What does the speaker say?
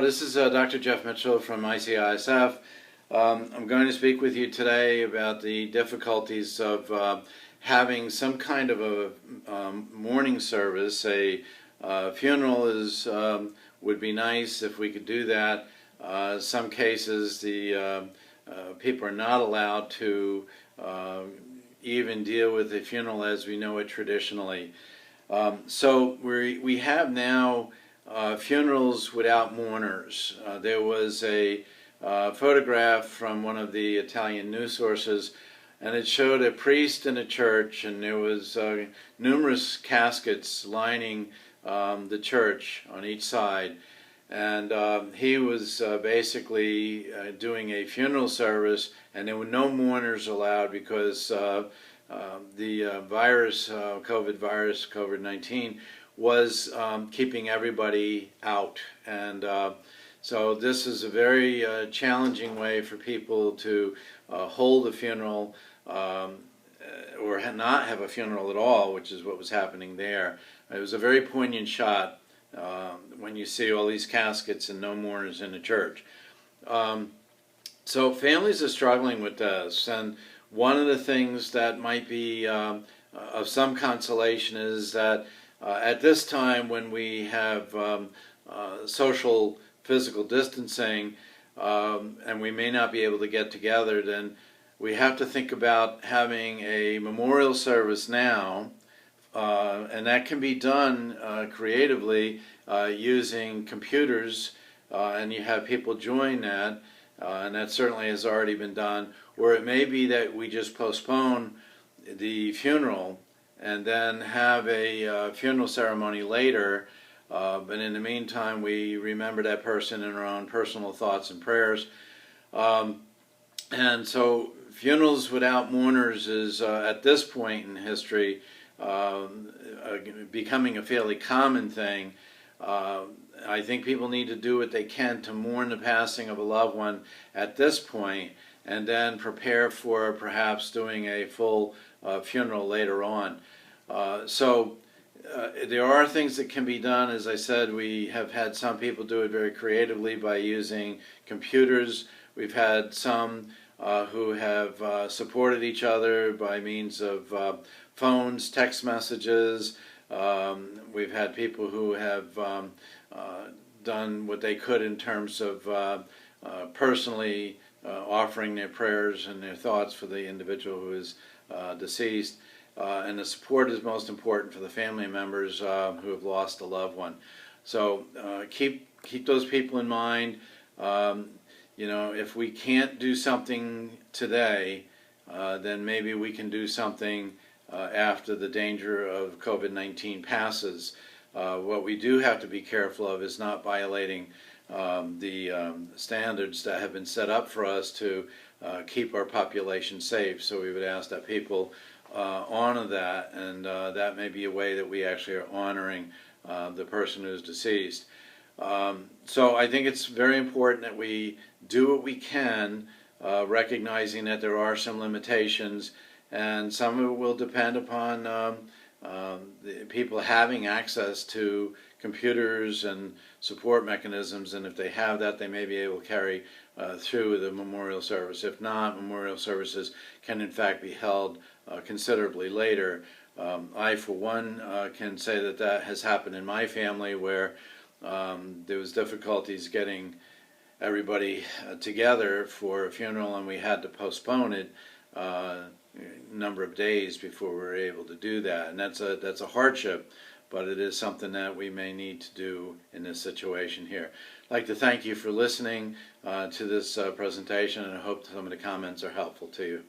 this is Dr. Jeff Mitchell from ICISF. I'm going to speak with you today about the difficulties of having some kind of a mourning service. A funeral would be nice if we could do that. Some cases the people are not allowed to even deal with a funeral as we know it traditionally. So we have now funerals without mourners. There was a photograph from one of the Italian news sources, and it showed a priest in a church, and there was numerous caskets lining the church on each side. And he was basically doing a funeral service, and there were no mourners allowed because the virus, COVID-19, was keeping everybody out. And so this is a very challenging way for people to hold a funeral or not have a funeral at all, which is what was happening there. It was a very poignant shot when you see all these caskets and no mourners in the church. So families are struggling with this, and one of the things that might be of some consolation is that at this time when we have social physical distancing and we may not be able to get together, then we have to think about having a memorial service now, and that can be done creatively using computers, and you have people join that, and that certainly has already been done. Or it may be that we just postpone the funeral and then have a funeral ceremony later, but in the meantime we remember that person in our own personal thoughts and prayers. And so funerals without mourners is at this point in history becoming a fairly common thing. I think people need to do what they can to mourn the passing of a loved one at this point, and then prepare for perhaps doing a full funeral later on. So there are things that can be done. As I said, we have had some people do it very creatively by using computers. We've had some who have supported each other by means of phones, text messages. We've had people who have done what they could in terms of personally offering their prayers and their thoughts for the individual who is deceased. And the support is most important for the family members who have lost a loved one. So keep those people in mind. You know, if we can't do something today, then maybe we can do something after the danger of COVID-19 passes. What we do have to be careful of is not violating the standards that have been set up for us to keep our population safe. So we would ask that people honor that, and that may be a way that we actually are honoring the person who's deceased. So I think it's very important that we do what we can, recognizing that there are some limitations, and some of it will depend upon the people having access to computers and support mechanisms, and if they have that, they may be able to carry through the memorial service. If not, memorial services can in fact be held considerably later. I, for one, can say that that has happened in my family, where there was difficulties getting everybody together for a funeral, and we had to postpone it a number of days before we were able to do that. And that's a hardship, but it is something that we may need to do in this situation here. I'd like to thank you for listening to this presentation, and I hope some of the comments are helpful to you.